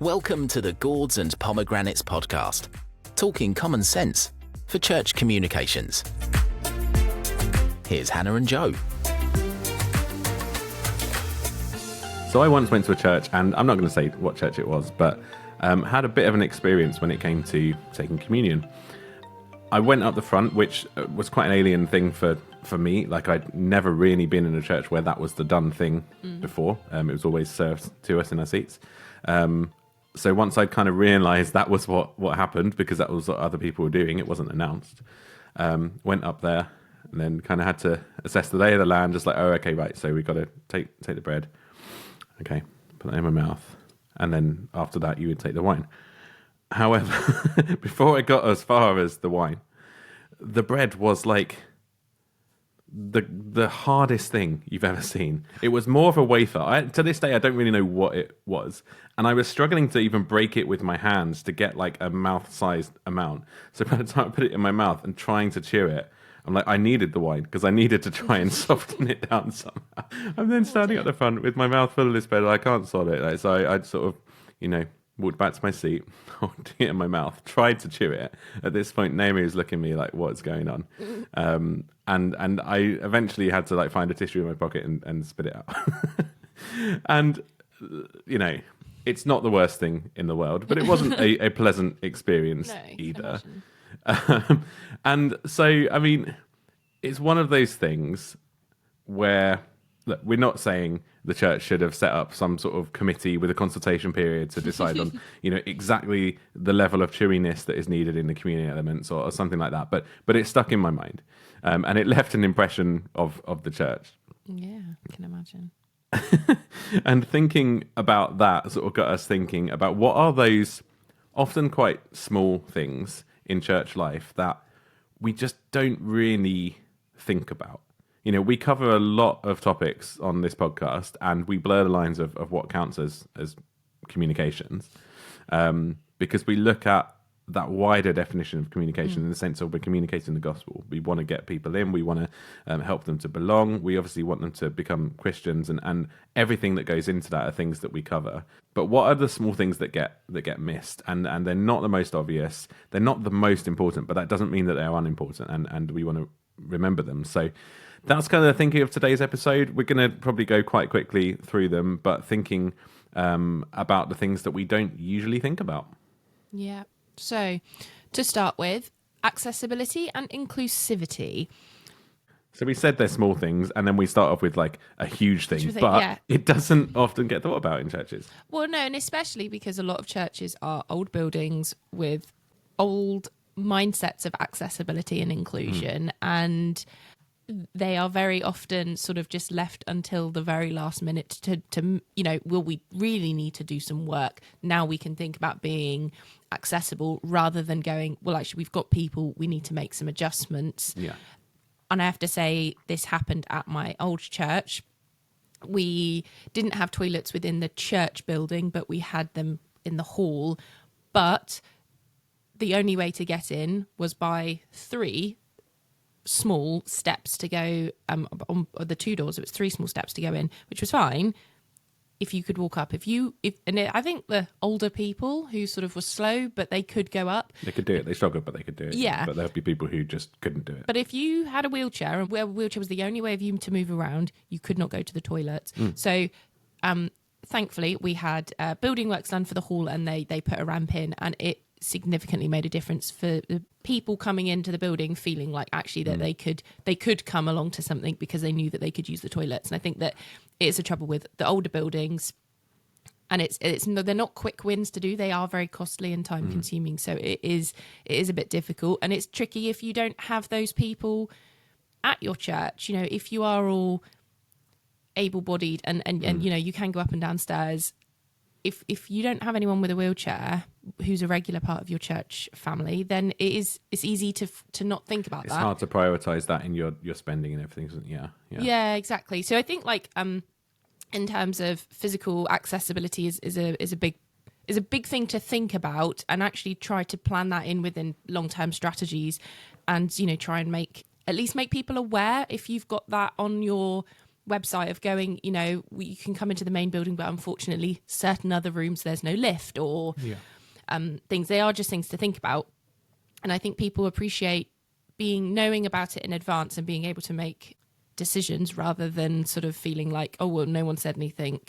Welcome to the Gourds and Pomegranates podcast, talking common sense for church communications. Here's Hannah and Joe. So I once went to a church, and I'm not going to say what church it was, but had a bit of an experience when it came to taking communion. I went up the front, which was quite an alien thing for me. Like, I'd never really been in a church where that was the done thing before. It was always served to us in our seats. So once I'd kind of realised that was what happened, because that was what other people were doing, it wasn't announced, went up there and then kind of had to assess the lay of the land, just like, oh, okay, right, so we got to take the bread. Okay, put that in my mouth. And then after that, you would take the wine. However, before I got as far as the wine, the bread was like the hardest thing you've ever seen. It was more of a wafer. To this day, I don't really know what it was. And I was struggling to even break it with my hands to get like a mouth-sized amount. So by the time I put it in my mouth and trying to chew it, I'm like, I needed the wine because I needed to try and soften it down somehow. I'm then standing at the front with my mouth full of this bread. I can't swallow it. So I sort of, walked back to my seat, holding it in my mouth, tried to chew it. At this point, Naomi was looking at me like, what's going on? And I eventually had to like find a tissue in my pocket and spit it out. And, it's not the worst thing in the world, but it wasn't a pleasant experience either. And so, I mean, it's one of those things where, look, we're not saying the church should have set up some sort of committee with a consultation period to decide on, exactly the level of chewiness that is needed in the communion elements or something like that. But it stuck in my mind, and it left an impression of the church. Yeah, I can imagine. And thinking about that sort of got us thinking about what are those often quite small things in church life that we just don't really think about. We cover a lot of topics on this podcast, and we blur the lines of what counts as communications, because we look at that wider definition of communication in the sense of we're communicating the gospel. We want to get people in. We want to help them to belong. We obviously want them to become Christians, and everything that goes into that are things that we cover. But what are the small things that get missed? And they're not the most obvious. They're not the most important, but that doesn't mean that they're unimportant, and we want to remember them. So that's kind of the thinking of today's episode. We're going to probably go quite quickly through them, but thinking about the things that we don't usually think about. Yeah. So to start with, accessibility and inclusivity. So we said they're small things, and then we start off with like a huge thing, but it doesn't often get thought about in churches. Well, no, and especially because a lot of churches are old buildings with old mindsets of accessibility and inclusion, and they are very often sort of just left until the very last minute to will we really need to do some work? Now we can think about being accessible, rather than going, well, actually, we've got people, we need to make some adjustments. Yeah. And I have to say, this happened at my old church. We didn't have toilets within the church building, but we had them in the hall. But the only way to get in was by 3 small steps to go on the 2 doors. It was 3 small steps to go in, which was fine if you could walk up. I think the older people who sort of were slow, but they could go up. They could do it. They struggled, but they could do it. Yeah. But there'd be people who just couldn't do it. But if you had a wheelchair, and where a wheelchair was the only way of you to move around, you could not go to the toilet. So thankfully, we had building works done for the hall, and they put a ramp in, and it significantly made a difference for the people coming into the building, feeling like actually that they could come along to something because they knew that they could use the toilets. And I think that it's a trouble with the older buildings, and they're not quick wins to do. They are very costly and time consuming, so it is a bit difficult, and it's tricky if you don't have those people at your church. If you are all able-bodied and you can go up and down stairs, if you don't have anyone with a wheelchair who's a regular part of your church family, then it's easy to not think about that. It's hard to prioritize that in your spending and everything, isn't it? Yeah, exactly. So I think in terms of physical accessibility is a big thing to think about, and actually try to plan that in within long-term strategies, and try and make people aware. If you've got that on your website of going, you can come into the main building, but unfortunately certain other rooms there's no lift or things. They are just things to think about. And I think people appreciate knowing about it in advance and being able to make decisions rather than sort of feeling like, oh, well, no one said anything.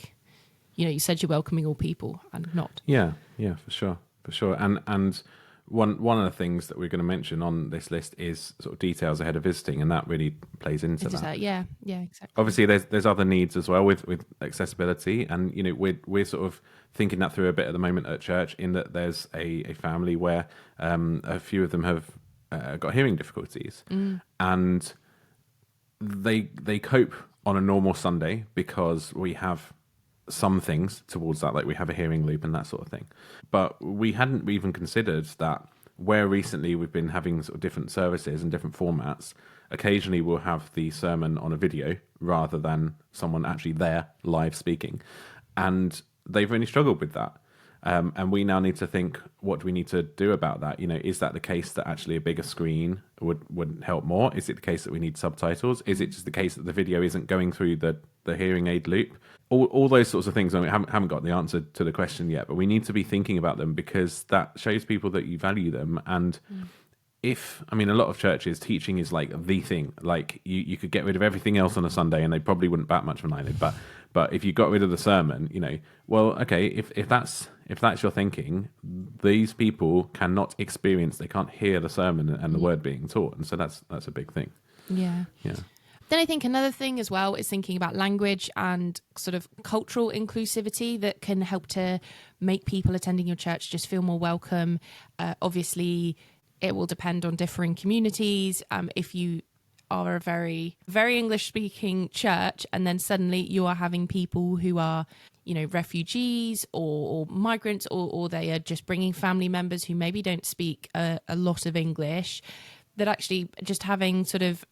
You said you're welcoming all people and not. Yeah, for sure. And one of the things that we're going to mention on this list is sort of details ahead of visiting, and that really plays into that. Yeah, exactly. Obviously, there's other needs as well with accessibility, and we're sort of thinking that through a bit at the moment at church, in that there's a family where a few of them have got hearing difficulties, and they cope on a normal Sunday because we have some things towards that, like we have a hearing loop and that sort of thing. But we hadn't even considered that where recently we've been having sort of different services and different formats, occasionally we'll have the sermon on a video rather than someone actually there live speaking. And they've really struggled with that. And we now need to think, what do we need to do about that? Is that the case that actually a bigger screen would help more? Is it the case that we need subtitles? Is it just the case that the video isn't going through the hearing aid loop? All those sorts of things. I mean, haven't got the answer to the question yet, but we need to be thinking about them, because that shows people that you value them. And a lot of churches, teaching is like the thing. Like you could get rid of everything else on a Sunday and they probably wouldn't bat much of an eyelid. But if you got rid of the sermon, well, okay, if that's your thinking, these people cannot experience, they can't hear the sermon and the word being taught. And so that's a big thing. Yeah. Then I think another thing as well is thinking about language and sort of cultural inclusivity that can help to make people attending your church just feel more welcome. Obviously, it will depend on differing communities. If you are a very, very English-speaking church and then suddenly you are having people who are, refugees or migrants, or they are just bringing family members who maybe don't speak a lot of English, that actually just having sort of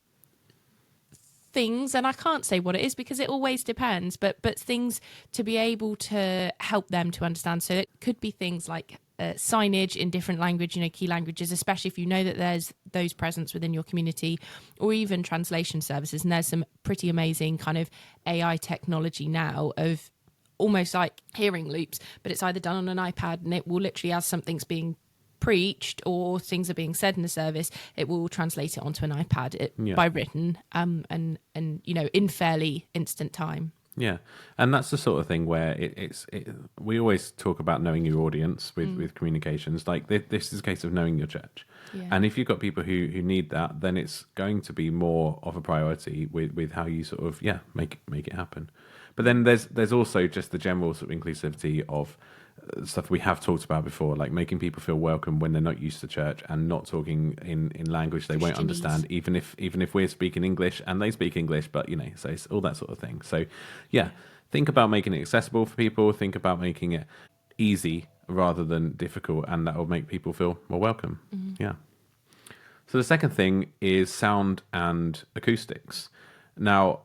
things, and I can't say what it is because it always depends, but things to be able to help them to understand. So it could be things like signage in different language, key languages, especially if you know that there's those presence within your community, or even translation services. And there's some pretty amazing kind of AI technology now of almost like hearing loops, but it's either done on an iPad and it will literally, as something's being preached or things are being said in the service, it will translate it onto an iPad by written and in fairly instant time. Yeah, and that's the sort of thing where we always talk about knowing your audience with communications. Like this is a case of knowing your church. Yeah. And if you've got people who need that, then it's going to be more of a priority with how you sort of make it happen. But then there's also just the general sort of inclusivity of stuff we have talked about before, like making people feel welcome when they're not used to church and not talking in language they won't understand, even if we're speaking English and they speak English, but so it's all that sort of thing. So think about making it accessible for people, think about making it easy rather than difficult, and that will make people feel more welcome. So the second thing is sound and acoustics. Now,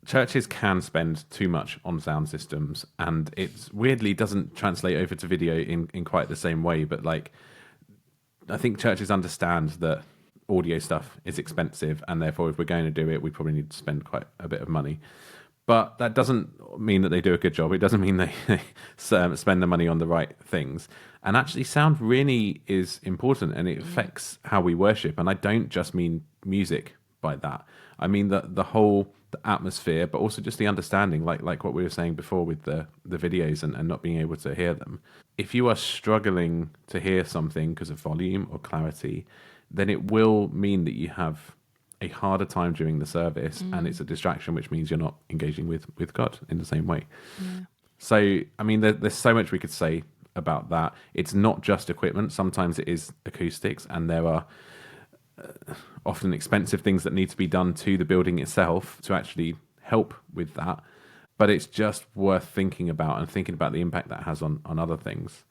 churches can spend too much on sound systems, and it weirdly doesn't translate over to video in quite the same way. But I think churches understand that audio stuff is expensive, and therefore if we're going to do it, we probably need to spend quite a bit of money. But that doesn't mean that they do a good job. It doesn't mean they spend the money on the right things. And actually, sound really is important, and it affects how we worship. And I don't just mean music by that. I mean the whole atmosphere, but also just the understanding, like what we were saying before with the videos and not being able to hear them. If you are struggling to hear something because of volume or clarity, then it will mean that you have a harder time during the service, and it's a distraction, which means you're not engaging with God in the same way. So, I mean, there's so much we could say about that. It's not just equipment. Sometimes it is acoustics, and there are often expensive things that need to be done to the building itself to actually help with that. But it's just worth thinking about and thinking about the impact that has on other things.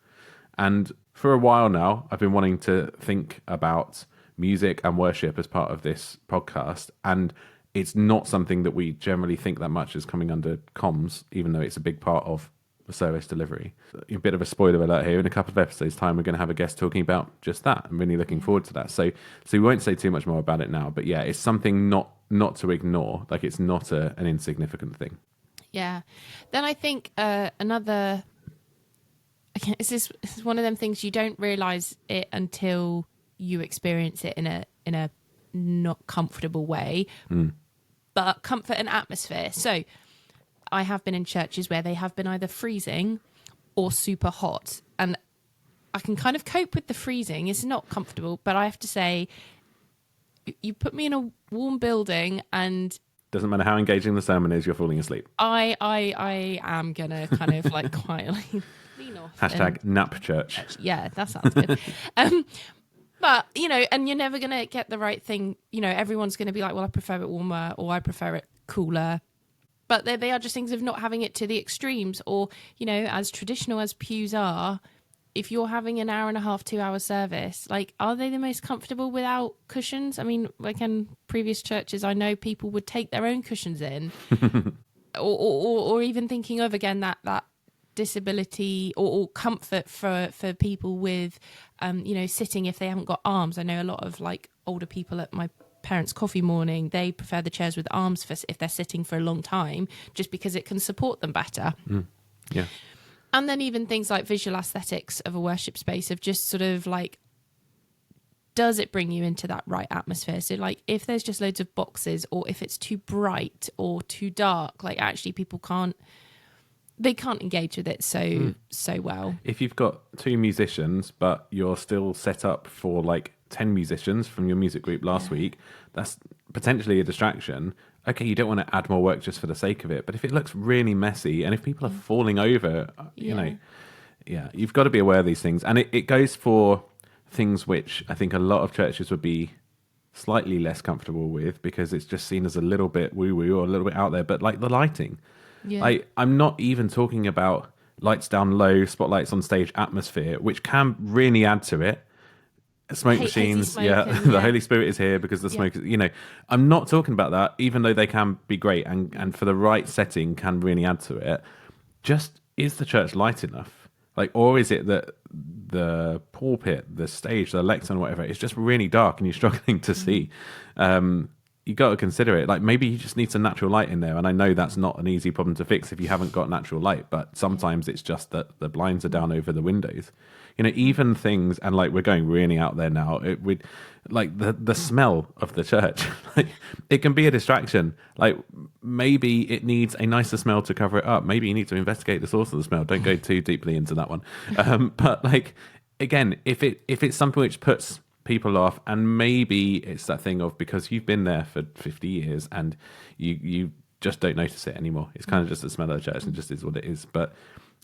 And for a while now, I've been wanting to think about music and worship as part of this podcast. And it's not something that we generally think that much as coming under comms, even though it's a big part of the service delivery. A bit of a spoiler alert here. In a couple of episodes' time, we're going to have a guest talking about just that. I'm really looking forward to that. So we won't say too much more about it now. But it's something not not to ignore. Like, it's not an insignificant thing. Yeah. Then I think another... Again, this is one of them things you don't realise it until you experience it in a not comfortable way. But comfort and atmosphere. So I have been in churches where they have been either freezing or super hot. And I can kind of cope with the freezing. It's not comfortable, but I have to say, you put me in a warm building and... Doesn't matter how engaging the sermon is, you're falling asleep. I am going to kind of like quietly lean off. Hashtag nap church. Yeah, that sounds good. But, you know, and you're never going to get the right thing. You know, everyone's going to be like, well, I prefer it warmer or I prefer it cooler. But they are just things of not having it to the extremes. Or, you know, as traditional as pews are, if you're having an hour and a half, 2 hour service, like, are they the most comfortable without cushions? I mean, like in previous churches, I know people would take their own cushions in, or even thinking of, again, that disability or comfort for people with, you know, sitting if they haven't got arms. I know a lot of like older people at my parents' coffee morning, they prefer the chairs with arms for if they're sitting for a long time, just because it can support them better. Yeah. And then even things like visual aesthetics of a worship space, of just sort of like, does it bring you into that right atmosphere? So like if there's just loads of boxes, or if it's too bright or too dark, like actually people can't engage with it so well. If you've got 2 musicians, but you're still set up for like 10 musicians from your music group last week, that's potentially a distraction. Okay, you don't want to add more work just for the sake of it, but if it looks really messy and if people are falling over, you know, you've got to be aware of these things. And it goes for things which I think a lot of churches would be slightly less comfortable with, because it's just seen as a little bit woo-woo or a little bit out there, but like the lighting. Yeah. I'm not even talking about lights down low, spotlights on stage atmosphere, which can really add to it. Smoke machines, the Holy Spirit is here because the smoke is, you know, I'm not talking about that, even though they can be great and for the right setting can really add to it. Just, is the church light enough? Like, or is it that the pulpit, the stage, the lectern, whatever, it's just really dark and you're struggling to see? You got to consider it. Like, maybe you just need some natural light in there. And I know that's not an easy problem to fix if you haven't got natural light, but sometimes it's just that the blinds are down over the windows. You know, even things, and like we're going really out there now, it would, like the smell of the church, like it can be a distraction. Like maybe it needs a nicer smell to cover it up. Maybe you need to investigate the source of the smell. Don't go too deeply into that one. But like, again, if it's something which puts people off, and maybe it's that thing of because you've been there for 50 years and you just don't notice it anymore. It's kind of just the smell of the church and just is what it is. But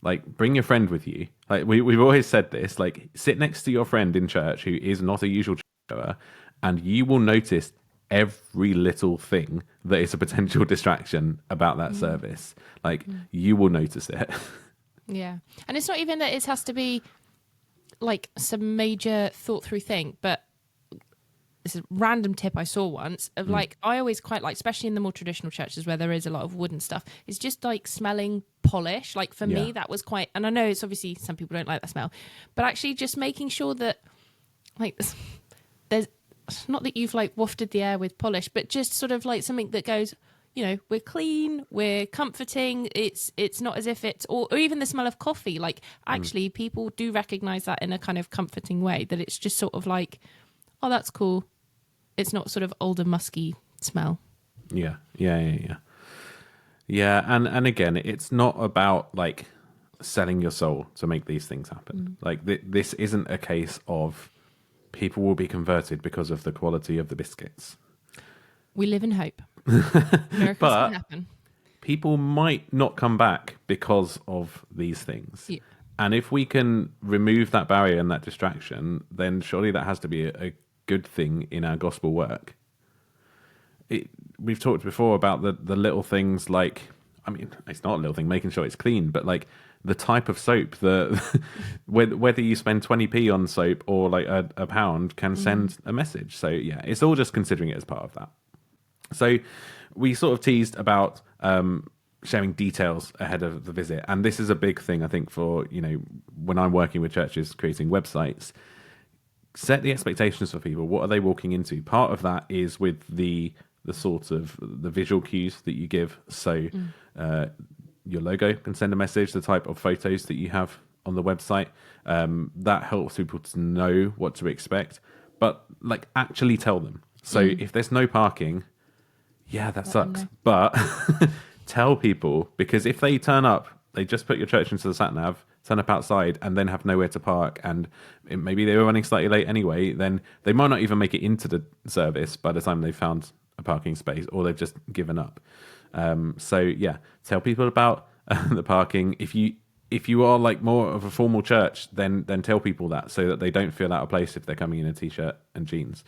like, bring your friend with you. Like we've always said this, like sit next to your friend in church who is not a usual churchgoer, and you will notice every little thing that is a potential distraction about that service. Like you will notice it. Yeah. And it's not even that it has to be like some major thought through thing, but this is a random tip I saw once of like, I always quite like, especially in the more traditional churches where there is a lot of wooden stuff, it's just like smelling polish. Like for me, that was quite, and I know it's obviously some people don't like that smell, but actually just making sure that like there's not that you've like wafted the air with polish, but just sort of like something that goes, you know, we're clean, we're comforting. It's not as if it's, or even the smell of coffee. Like actually people do recognize that in a kind of comforting way, that it's just sort of like, oh, that's cool. It's not sort of older musky smell. Yeah. And again, it's not about like selling your soul to make these things happen. Like this isn't a case of people will be converted because of the quality of the biscuits. We live in hope. Miracles can happen. People might not come back because of these things. Yeah. And if we can remove that barrier and that distraction, then surely that has to be a good thing in our gospel work. We've talked before about the little things, like, I mean, it's not a little thing, making sure it's clean, but like the type of soap, whether you spend 20p on soap or like a pound can send a message. So yeah, it's all just considering it as part of that. So we sort of teased about sharing details ahead of the visit. And this is a big thing, I think, for, you know, when I'm working with churches creating websites. Set the expectations for people. What are they walking into? Part of that is with the the sort of the visual cues that you give. So your logo can send a message, the type of photos that you have on the website. That helps people to know what to expect, but like actually tell them. So if there's no parking, yeah, that sucks. But tell people, because if they turn up, they just put your church into the sat nav, turn up outside, and then have nowhere to park, and maybe they were running slightly late anyway, then they might not even make it into the service by the time they've found a parking space, or they've just given up. So yeah, tell people about the parking. If you are like more of a formal church, then tell people that, so that they don't feel out of place if they're coming in a t-shirt and jeans.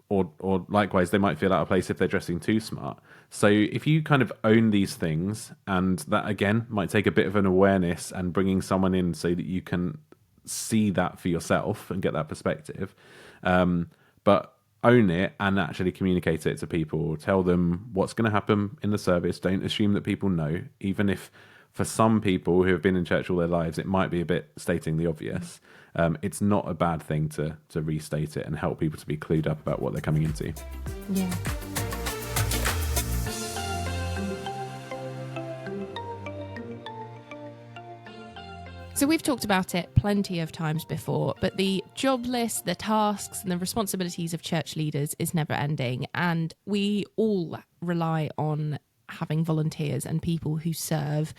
Or likewise, they might feel out of place if they're dressing too smart. So if you kind of own these things, and that again might take a bit of an awareness and bringing someone in so that you can see that for yourself and get that perspective, but own it and actually communicate it to people. Tell them what's going to happen in the service. Don't assume that people know, even if for some people who have been in church all their lives, it might be a bit stating the obvious. It's not a bad thing to restate it and help people to be clued up about what they're coming into. Yeah. So we've talked about it plenty of times before, but the job list, the tasks and the responsibilities of church leaders is never ending. And we all rely on having volunteers and people who serve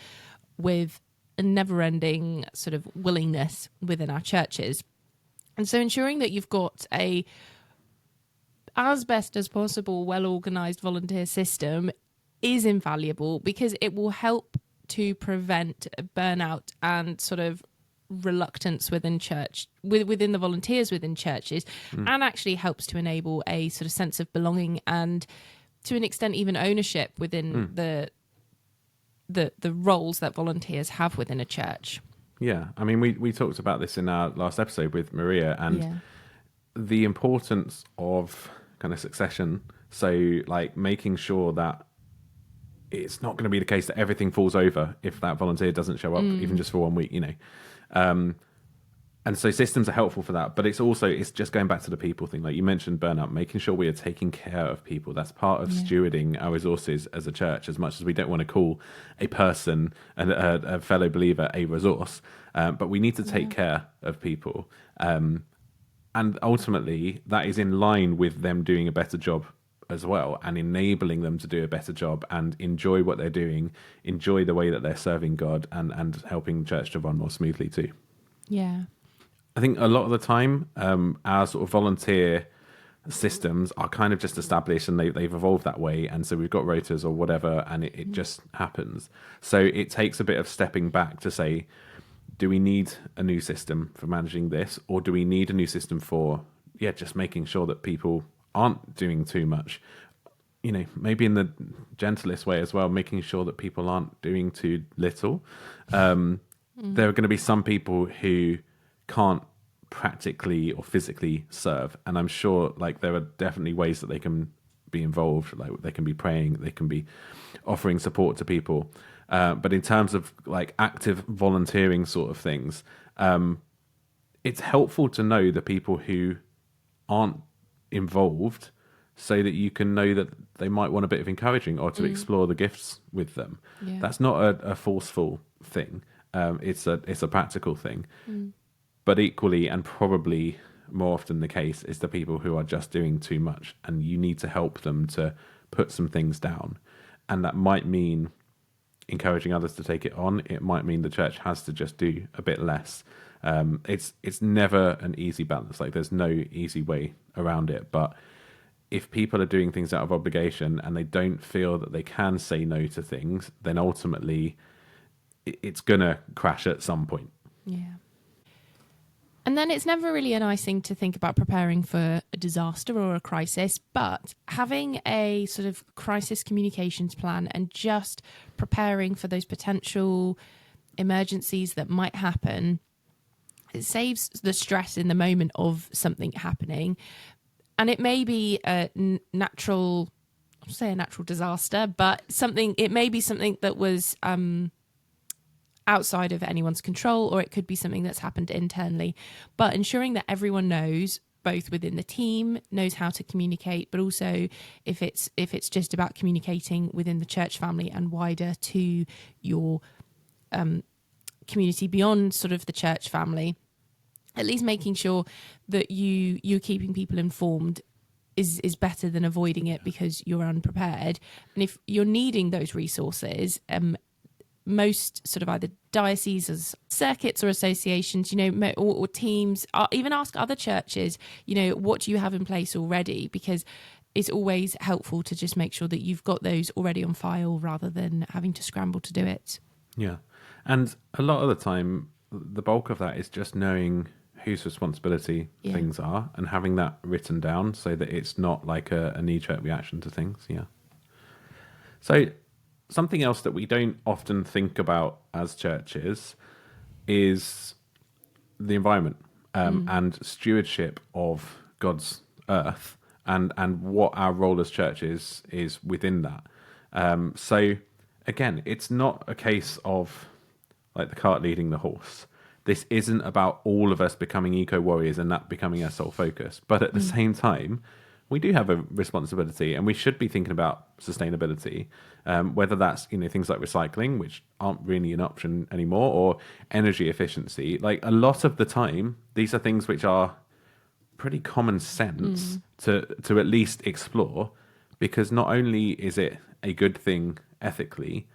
with a never-ending sort of willingness within our churches. And so ensuring that you've got a, as best as possible, well-organised volunteer system is invaluable, because it will help to prevent burnout and sort of reluctance within church, within the volunteers within churches, and actually helps to enable a sort of sense of belonging and, to an extent, even ownership within the roles that volunteers have within a church. Yeah, I mean, we talked about this in our last episode with Maria, and the importance of kind of succession. So, like, making sure that it's not going to be the case that everything falls over if that volunteer doesn't show up, even just for 1 week, you know. And so systems are helpful for that, but it's just going back to the people thing. Like you mentioned burnout, making sure we are taking care of people. That's part of stewarding our resources as a church, as much as we don't want to call a person and a fellow believer a resource. But we need to take care of people. And ultimately, that is in line with them doing a better job as well, and enabling them to do a better job and enjoy what they're doing, enjoy the way that they're serving God, and helping church to run more smoothly too. Yeah. I think a lot of the time, our sort of volunteer systems are kind of just established, and they've evolved that way. And so we've got rotas or whatever, and it just happens. So it takes a bit of stepping back to say, do we need a new system for managing this? Or do we need a new system for, just making sure that people aren't doing too much? You know, maybe in the gentlest way as well, making sure that people aren't doing too little. There are going to be some people who can't practically or physically serve, and I'm sure like there are definitely ways that they can be involved, like they can be praying, they can be offering support to people, but in terms of like active volunteering sort of things, it's helpful to know the people who aren't involved, so that you can know that they might want a bit of encouraging, or to explore the gifts with them. That's not a forceful thing. It's a practical thing. But equally, and probably more often the case, is the people who are just doing too much, and you need to help them to put some things down. And that might mean encouraging others to take it on. It might mean the church has to just do a bit less. It's never an easy balance. Like there's no easy way around it. But if people are doing things out of obligation and they don't feel that they can say no to things, then ultimately it's going to crash at some point. Yeah. And then it's never really a nice thing to think about preparing for a disaster or a crisis, but having a sort of crisis communications plan and just preparing for those potential emergencies that might happen, it saves the stress in the moment of something happening. And it may be a natural, I'll say a natural disaster, but it may be something that was outside of anyone's control, or it could be something that's happened internally. But ensuring that everyone knows, both within the team, knows how to communicate, but also if it's just about communicating within the church family and wider to your community beyond sort of the church family, at least making sure that you're keeping people informed is better than avoiding it because you're unprepared. And if you're needing those resources, most sort of either dioceses, circuits or associations, or teams, even ask other churches, what do you have in place already? Because it's always helpful to just make sure that you've got those already on file rather than having to scramble to do it. Yeah. And a lot of the time, the bulk of that is just knowing whose responsibility things are and having that written down so that it's not like a knee-jerk reaction to things. Yeah. So something else that we don't often think about as churches is the environment and stewardship of God's earth and what our role as churches is within that. So again, it's not a case of like the cart leading the horse. This isn't about all of us becoming eco-warriors and that becoming our sole focus. But at the same time, we do have a responsibility and we should be thinking about sustainability, whether that's, things like recycling, which aren't really an option anymore, or energy efficiency. Like a lot of the time, these are things which are pretty common sense to at least explore, because not only is it a good thing ethically,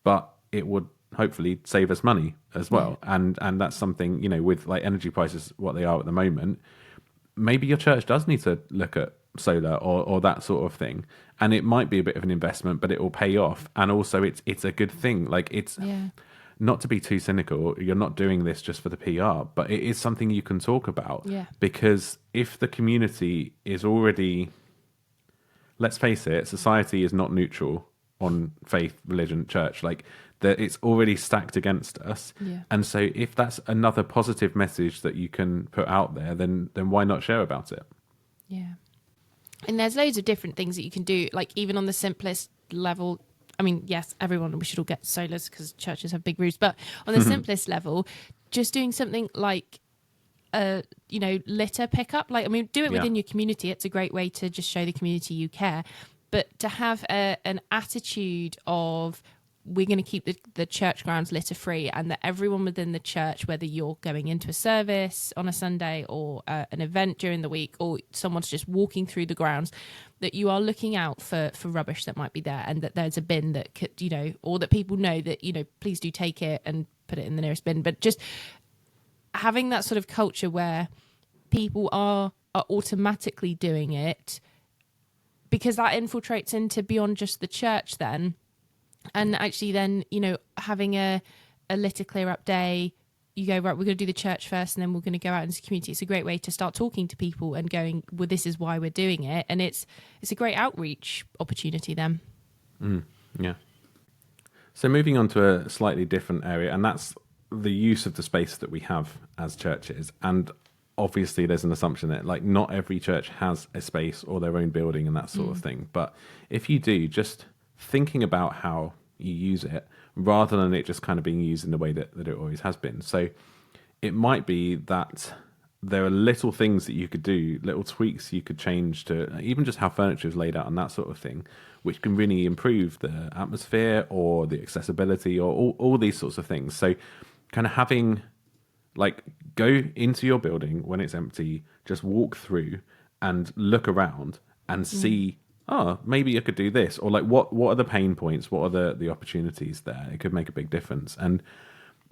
but it would hopefully save us money as well. And that's something, with like energy prices, what they are at the moment, maybe your church does need to look at solar or that sort of thing. And it might be a bit of an investment, but it will pay off. And also it's a good thing. Like it's not to be too cynical. You're not doing this just for the PR, but it is something you can talk about. Yeah. Because if the community is already, let's face it, society is not neutral on faith, religion, church. Like that, it's already stacked against us. Yeah. And so if that's another positive message that you can put out there, then why not share about it? Yeah. And there's loads of different things that you can do, like even on the simplest level. I mean, yes, we should all get solars because churches have big roofs, but on the simplest level, just doing something like litter pickup. Like, I mean, do it within your community. It's a great way to just show the community you care. But to have an attitude of we're going to keep the church grounds litter free, and that everyone within the church, whether you're going into a service on a Sunday or an event during the week, or someone's just walking through the grounds, that you are looking out for rubbish that might be there, and that there's a bin that could, or that people know that, please do take it and put it in the nearest bin. But just having that sort of culture where people are automatically doing it, because that infiltrates into beyond just the church then. And actually then, having a litter clear up day, you go, right, we're going to do the church first and then we're going to go out into the community. It's a great way to start talking to people and going, well, this is why we're doing it. And it's a great outreach opportunity then. Yeah. So moving on to a slightly different area, and that's the use of the space that we have as churches. And obviously there's an assumption that like not every church has a space or their own building and that sort of thing. But if you do, just thinking about how you use it rather than it just kind of being used in the way that it always has been. So it might be that there are little things that you could do, little tweaks you could change to even just how furniture is laid out and that sort of thing, which can really improve the atmosphere or the accessibility or all these sorts of things. So kind of having like go into your building when it's empty, just walk through and look around and see, maybe I could do this, or like what are the pain points, what are the opportunities there? It could make a big difference. And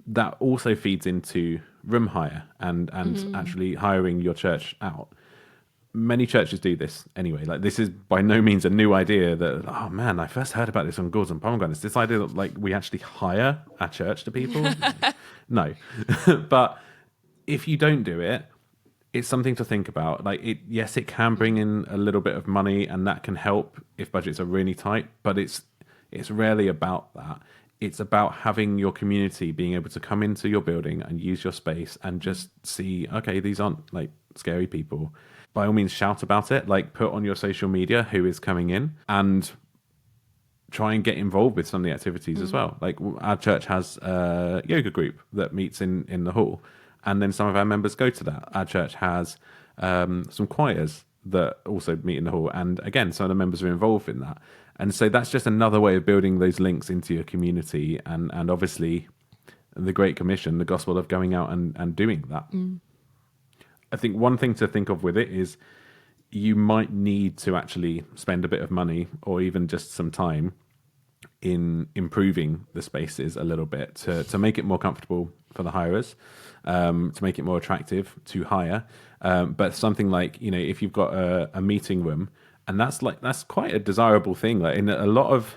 that also feeds into room hire and actually hiring your church out. Many churches do this anyway. Like this is by no means a new idea that, oh man, I first heard about this on Gourds and Pomegranates. This idea that like we actually hire our church to people. No. But if you don't do it, it's something to think about. Like yes, it can bring in a little bit of money and that can help if budgets are really tight, but it's rarely about that. It's about having your community being able to come into your building and use your space and just see, okay, these aren't like scary people. By all means, shout about it, like put on your social media who is coming in and try and get involved with some of the activities as well. Like our church has a yoga group that meets in the hall, and then some of our members go to that. Our church has some choirs that also meet in the hall. And again, some of the members are involved in that. And so that's just another way of building those links into your community. And obviously, the Great Commission, the gospel of going out and doing that. I think one thing to think of with it is you might need to actually spend a bit of money or even just some time in improving the spaces a little bit to make it more comfortable for the hirers, to make it more attractive to hire. But something like, if you've got a meeting room, and that's quite a desirable thing. Like in a lot of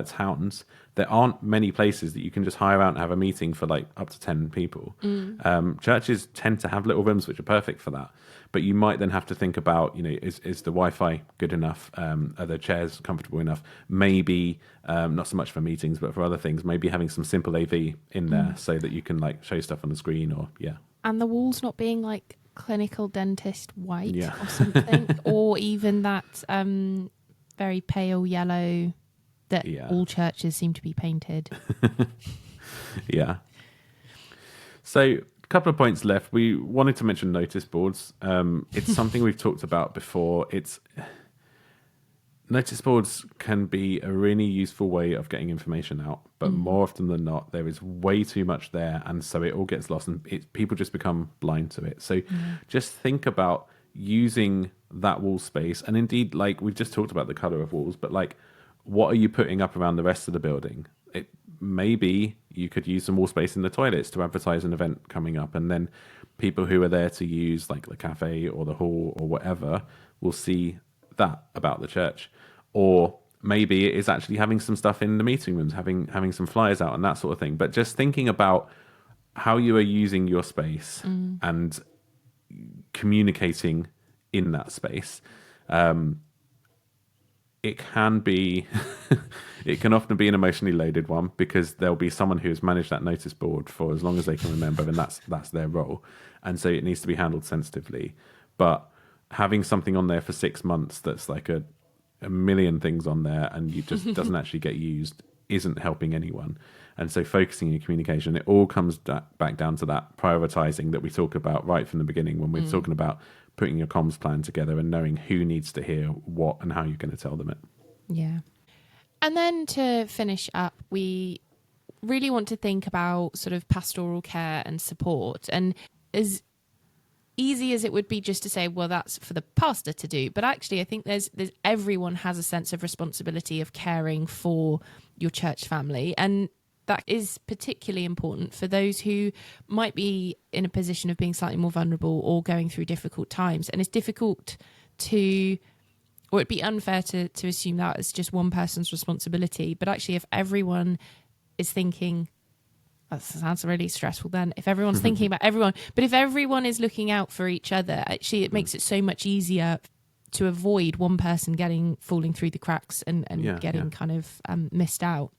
towns, there aren't many places that you can just hire out and have a meeting for like up to 10 people. Churches tend to have little rooms which are perfect for that. But you might then have to think about, is the Wi-Fi good enough? Are the chairs comfortable enough? Maybe not so much for meetings, but for other things, maybe having some simple AV in there so that you can like show stuff on the screen or And the walls not being like clinical dentist white or something, or even that very pale yellow that all churches seem to be painted. So a couple of points left. We wanted to mention notice boards. It's something we've talked about before. Notice boards can be a really useful way of getting information out, but more often than not, there is way too much there, and so it all gets lost, and people just become blind to it. So just think about using that wall space, and indeed, like we've just talked about the colour of walls, but like, what are you putting up around the rest of the building? Maybe you could use some wall space in the toilets to advertise an event coming up, and then people who are there to use like the cafe or the hall or whatever will see that about the church. Or maybe it is actually having some stuff in the meeting rooms, having some flyers out and that sort of thing. But just thinking about how you are using your space and communicating in that space. It can be, it can often be an emotionally loaded one, because there'll be someone who has managed that notice board for as long as they can remember, and that's their role. And so it needs to be handled sensitively. But having something on there for 6 months that's like a million things on there and you just doesn't actually get used isn't helping anyone. And so focusing your communication, it all comes back down to that prioritizing that we talk about right from the beginning when we're talking about putting your comms plan together and knowing who needs to hear what and how you're going to tell them it. Yeah. And then to finish up, we really want to think about sort of pastoral care and support. And as easy as it would be just to say, well, that's for the pastor to do, but actually I think there's everyone has a sense of responsibility of caring for your church family, and that is particularly important for those who might be in a position of being slightly more vulnerable or going through difficult times. And it's difficult to, or it'd be unfair to assume that it's just one person's responsibility. But actually, if everyone is thinking, that sounds really stressful then, if everyone's thinking about everyone, but if everyone is looking out for each other, actually it makes it so much easier to avoid one person falling through the cracks and getting kind of missed out.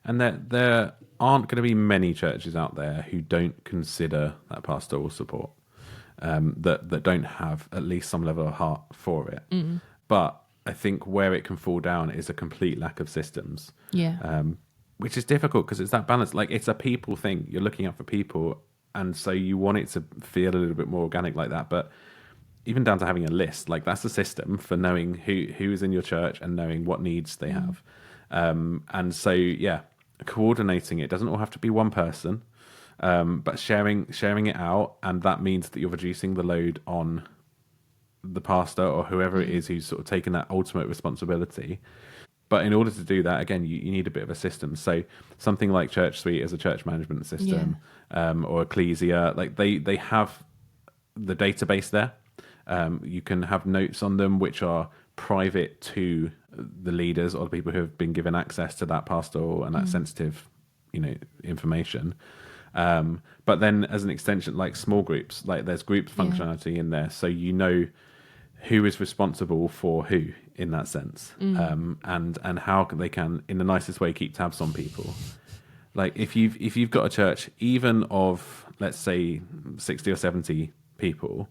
And there aren't going to be many churches out there who don't consider that pastoral support, that don't have at least some level of heart for it. But I think where it can fall down is a complete lack of systems. Which is difficult because it's that balance. Like, it's a people thing. You're looking out for people, and so you want it to feel a little bit more organic like that. But even down to having a list, like that's a system for knowing who is in your church and knowing what needs they have. And so, coordinating it doesn't all have to be one person, but sharing it out, and that means that you're reducing the load on the pastor or whoever it is who's sort of taking that ultimate responsibility. But in order to do that, again, you need a bit of a system. So something like Church Suite as a church management system, or Ecclesia, like they have the database there. You can have notes on them which are private to the leaders or the people who have been given access to that pastoral and that sensitive, information. But then as an extension, like small groups, like there's group functionality in there, so who is responsible for who in that sense, and how they can, in the nicest way, keep tabs on people. Like if you've got a church, even of let's say 60 or 70 people,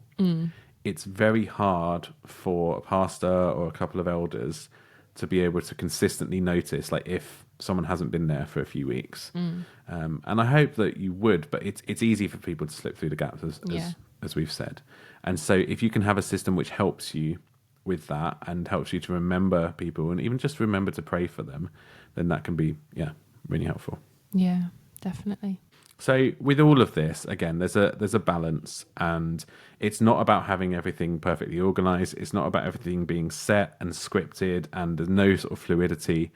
it's very hard for a pastor or a couple of elders to be able to consistently notice, like if someone hasn't been there for a few weeks. And I hope that you would, but it's easy for people to slip through the gaps as as we've said. And so if you can have a system which helps you with that and helps you to remember people and even just remember to pray for them, then that can be, really helpful. Yeah, definitely. So with all of this, again, there's a balance, and it's not about having everything perfectly organized. It's not about everything being set and scripted, and there's no sort of fluidity.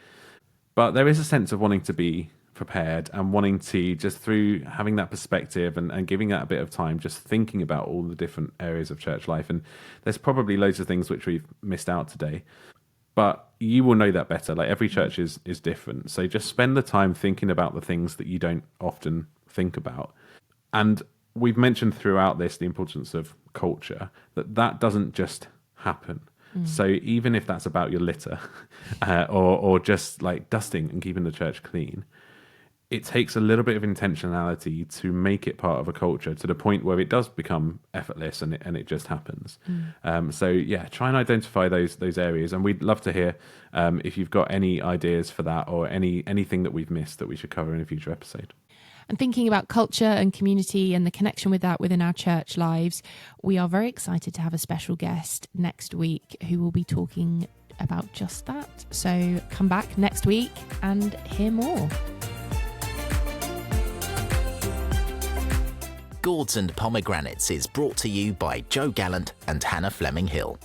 But there is a sense of wanting to be prepared and wanting to, just through having that perspective and giving that a bit of time, just thinking about all the different areas of church life. And there's probably loads of things which we've missed out today, but you will know that better. Like, every church is different. So just spend the time thinking about the things that you don't often think about. And we've mentioned throughout this the importance of culture, that doesn't just happen. So even if that's about your litter or just like dusting and keeping the church clean, it takes a little bit of intentionality to make it part of a culture to the point where it does become effortless and it just happens. Try and identify those areas, and we'd love to hear if you've got any ideas for that or anything that we've missed that we should cover in a future episode. And thinking about culture and community and the connection with that within our church lives, we are very excited to have a special guest next week who will be talking about just that. So come back next week and hear more. Gourds and Pomegranates is brought to you by Joe Gallant and Hannah Fleming Hill.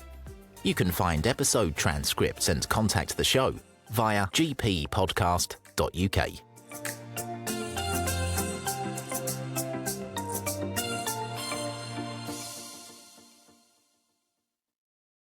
You can find episode transcripts and contact the show via gppodcast.uk.